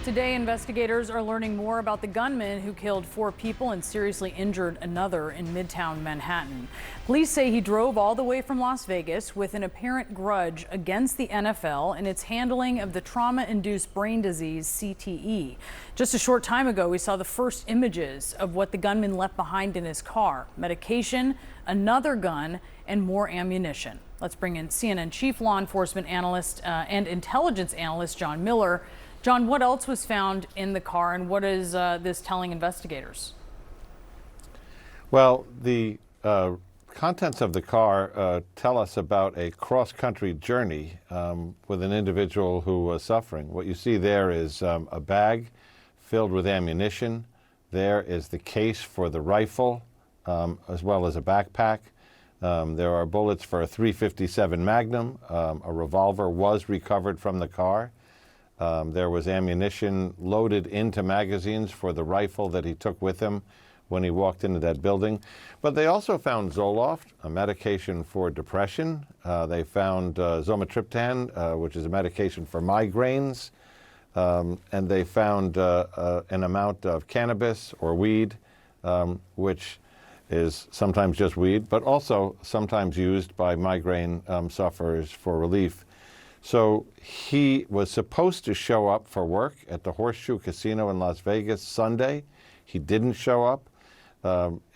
Today, investigators are learning more about the gunman who killed 4 people and seriously injured another in Midtown Manhattan. Police say he drove all the way from Las Vegas with an apparent grudge against the NFL and its handling of the trauma-induced brain disease, CTE. Just a short time ago, we saw the first images of what the gunman left behind in his car: medication, another gun, and more ammunition. Let's bring in CNN chief law enforcement analyst and intelligence analyst John Miller. John, what else was found in the car, and what is this telling investigators? Well, the contents of the car tell us about a cross-country journey with an individual who was suffering. What you see there is a bag filled with ammunition. There is the case for the rifle, as well as a backpack. There are bullets for a .357 Magnum. A revolver was recovered from the car. There was ammunition loaded into magazines for the rifle that he took with him when he walked into that building. But they also found Zoloft, a medication for depression. They found Zomatriptan, which is a medication for migraines. And they found an amount of cannabis or weed, which is sometimes just weed, but also sometimes used by migraine sufferers for relief. So he was supposed to show up for work at the Horseshoe Casino in Las Vegas Sunday. He didn't show up.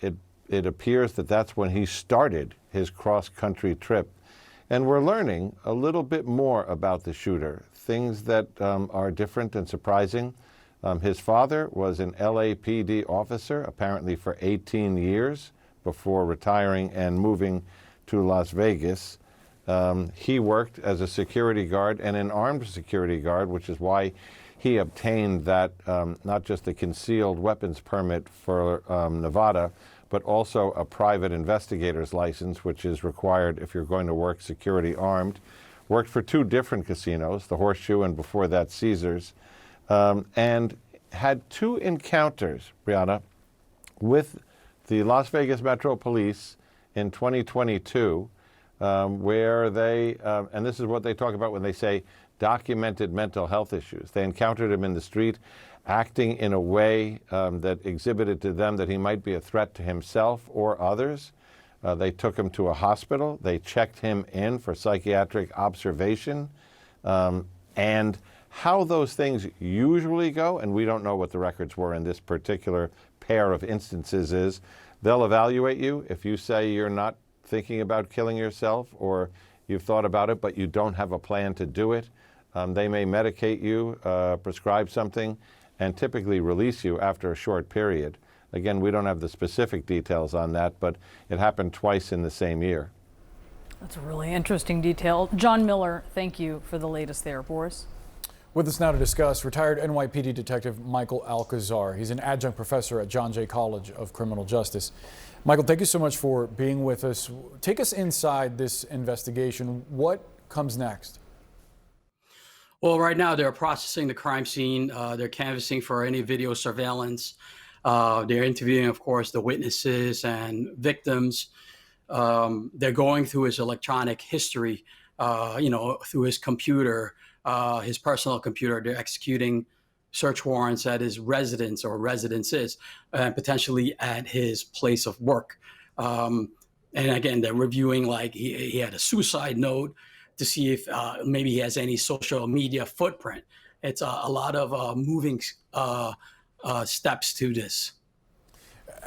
It appears that that's when he started his cross-country trip. And we're learning a little bit more about the shooter, things that are different and surprising. His father was an LAPD officer, apparently for 18 years before retiring and moving to Las Vegas. He worked as a security guard and an armed security guard, which is why he obtained that, not just a concealed weapons permit for Nevada, but also a private investigator's license, which is required if you're going to work security armed. Worked for 2 different casinos, the Horseshoe and before that Caesars, and had 2 encounters, Brianna, with the Las Vegas Metro Police in 2022. Where they, and this is what they talk about when they say documented mental health issues. They encountered him in the street, acting in a way that exhibited to them that he might be a threat to himself or others. They took him to a hospital. They checked him in for psychiatric observation. And how those things usually go, and we don't know what the records were in this particular pair of instances, is they'll evaluate you. If you say you're not thinking about killing yourself, or you've thought about it but you don't have a plan to do it, they may medicate you, prescribe something, and typically release you after a short period. Again, we don't have the specific details on that, but it happened twice in the same year. That's a really interesting detail. John Miller, thank you for the latest there. Boris? With us now to discuss, retired NYPD Detective Michael Alcazar. He's an adjunct professor at John Jay College of Criminal Justice. Michael, thank you so much for being with us. Take us inside this investigation. What comes next? Well, right now they're processing the crime scene. They're canvassing for any video surveillance. They're interviewing, of course, the witnesses and victims. They're going through his electronic history, through his computer, his personal computer. They're executing search warrants at his residence or residences, and potentially at his place of work. And again, they're reviewing, like, he had a suicide note to see if maybe he has any social media footprint. It's a lot of moving steps to this.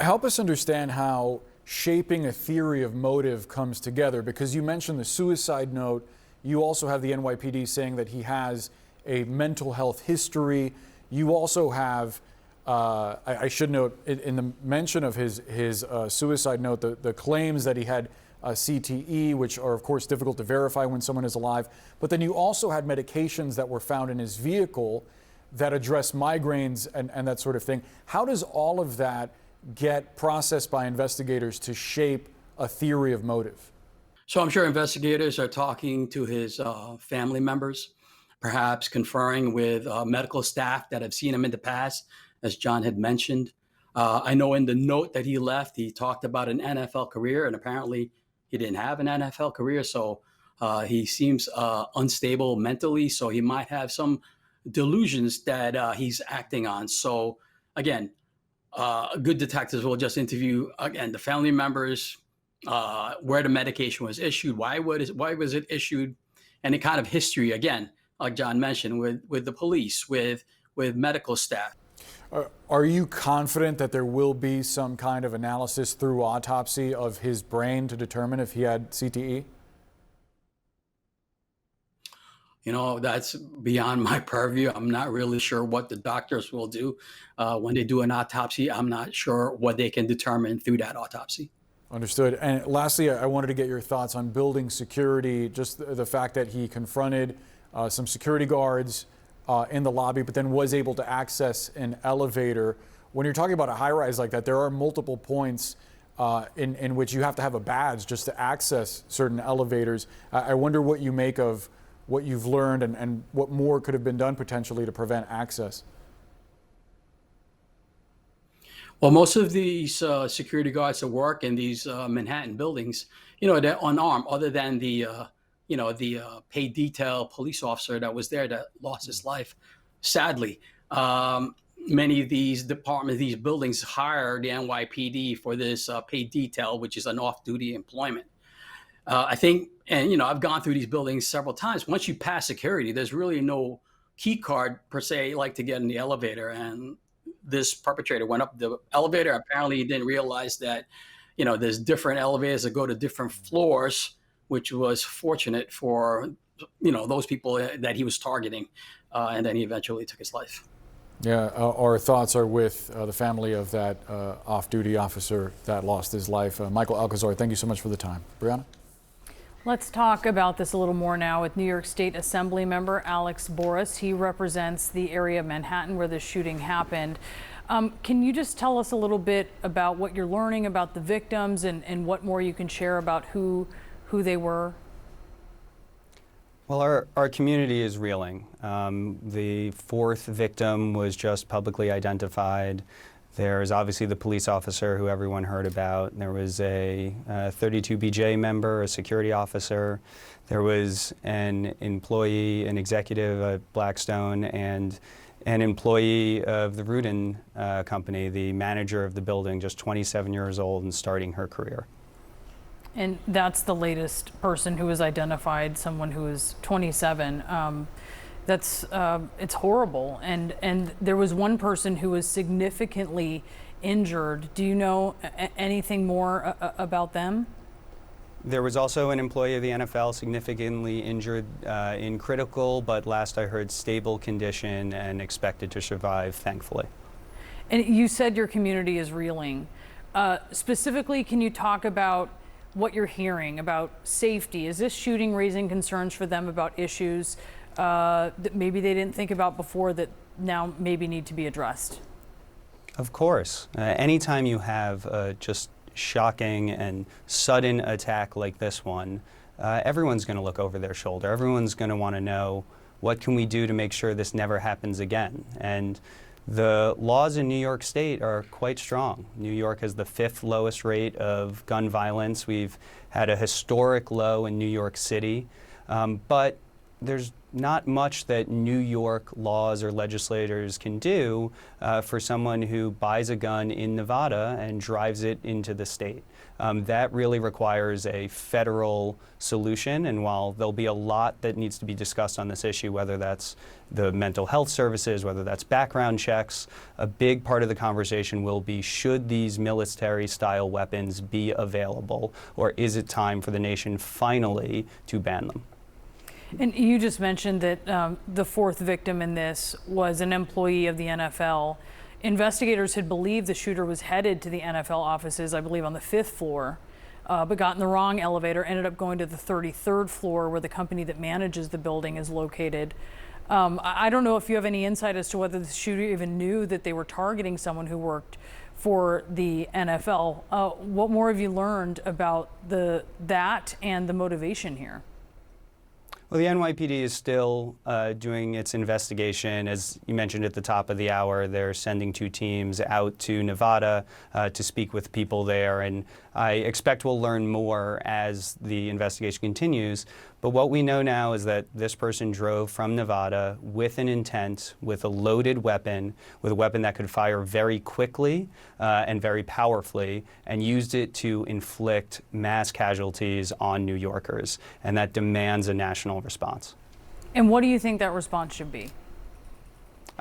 Help us understand how shaping a theory of motive comes together, because you mentioned the suicide note. You also have the NYPD saying that he has a mental health history. You also have, I should note, in the mention of his suicide note, the claims that he had CTE, which are, of course, difficult to verify when someone is alive. But then you also had medications that were found in his vehicle that address migraines and that sort of thing. How does all of that get processed by investigators to shape a theory of motive? So I'm sure investigators are talking to his family members, perhaps conferring with medical staff that have seen him in the past, as John had mentioned. I know in the note that he left, he talked about an NFL career, and apparently he didn't have an NFL career. So he seems unstable mentally. So he might have some delusions that he's acting on. So again, good detectives will just interview again the family members, where the medication was issued, why was it issued, and the kind of history again, like John mentioned, with the police, with medical staff. Are you confident that there will be some kind of analysis through autopsy of his brain to determine if he had CTE? You know, that's beyond my purview. I'm not really sure what the doctors will do when they do an autopsy. I'm not sure what they can determine through that autopsy. Understood. And lastly, I wanted to get your thoughts on building security, just the fact that he confronted some security guards in the lobby, but then was able to access an elevator. When you're talking about a high-rise like that, there are multiple points in which you have to have a badge just to access certain elevators. I wonder what you make of what you've learned and what more could have been done potentially to prevent access. Well, most of these security guards that work in these Manhattan buildings, you know, they're unarmed, other than the paid detail police officer that was there that lost his life. Sadly, many of these departments, these buildings hire the NYPD for this paid detail, which is an off-duty employment. I think, and you know, I've gone through these buildings several times. Once you pass security, there's really no key card per se, like to get in the elevator. And this perpetrator went up the elevator. Apparently, he didn't realize that, you know, there's different elevators that go to different floors, which was fortunate for, you know, those people that he was targeting. And then he eventually took his life. Yeah, our thoughts are with the family of that off-duty officer that lost his life. Michael Alcazar, thank you so much for the time. Brianna? Let's talk about this a little more now with New York State Assembly member Alex Boris. He represents the area of Manhattan where the shooting happened. Can you just tell us a little bit about what you're learning about the victims and what more you can share about who they were? Well, our community is reeling. The fourth victim was just publicly identified. There's obviously the police officer who everyone heard about. There was a 32BJ member, a security officer. There was an employee, an executive at Blackstone, and an employee of the Rudin company, the manager of the building, just 27 years old and starting her career. And that's the latest person who was identified, someone who is 27. It's horrible. And there was one person who was significantly injured. Do you know anything more about them? There was also an employee of the NFL significantly injured in critical, but last I heard, stable condition and expected to survive, thankfully. And you said your community is reeling. Specifically, can you talk about what you're hearing about safety? Is this shooting raising concerns for them about issues that maybe they didn't think about before that now maybe need to be addressed? Of course. Anytime you have just shocking and sudden attack like this one, everyone's going to look over their shoulder. Everyone's going to want to know, what can we do to make sure this never happens again? And the laws in New York State are quite strong. New York has the 5th lowest rate of gun violence. We've had a historic low in New York City, but there's not much that New York laws or legislators can do for someone who buys a gun in Nevada and drives it into the state. That really requires a federal solution, and while there'll be a lot that needs to be discussed on this issue, whether that's the mental health services, whether that's background checks, a big part of the conversation will be, should these military-style weapons be available, or is it time for the nation finally to ban them? And you just mentioned that the fourth victim in this was an employee of the NFL. Investigators had believed the shooter was headed to the NFL offices, I believe on the 5th floor, but got in the wrong elevator, ended up going to the 33rd floor where the company that manages the building is located. I don't know if you have any insight as to whether the shooter even knew that they were targeting someone who worked for the NFL. What more have you learned about that and the motivation here? Well, the NYPD is still doing its investigation. As you mentioned at the top of the hour, they're sending 2 teams out to Nevada to speak with people there. And I expect we'll learn more as the investigation continues. But what we know now is that this person drove from Nevada with an intent, with a loaded weapon, with a weapon that could fire very quickly and very powerfully, and used it to inflict mass casualties on New Yorkers. And that demands a national response. And what do you think that response should be?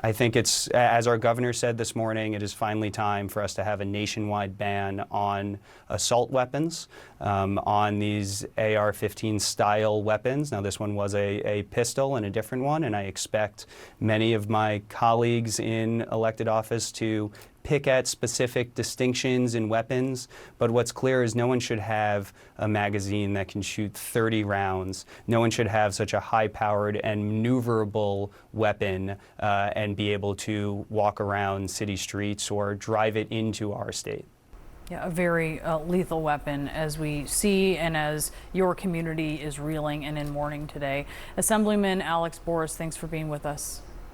I think it's, as our governor said this morning, it is finally time for us to have a nationwide ban on assault weapons, on these AR-15 style weapons. Now, this one was a pistol and a different one, and I expect many of my colleagues in elected office to pick at specific distinctions in weapons, but what's clear is no one should have a magazine that can shoot 30 rounds. No one should have such a high-powered and maneuverable weapon and be able to walk around city streets or drive it into our state. Yeah, a very lethal weapon, as we see and as your community is reeling and in mourning today. Assemblyman Alex Boris, thanks for being with us.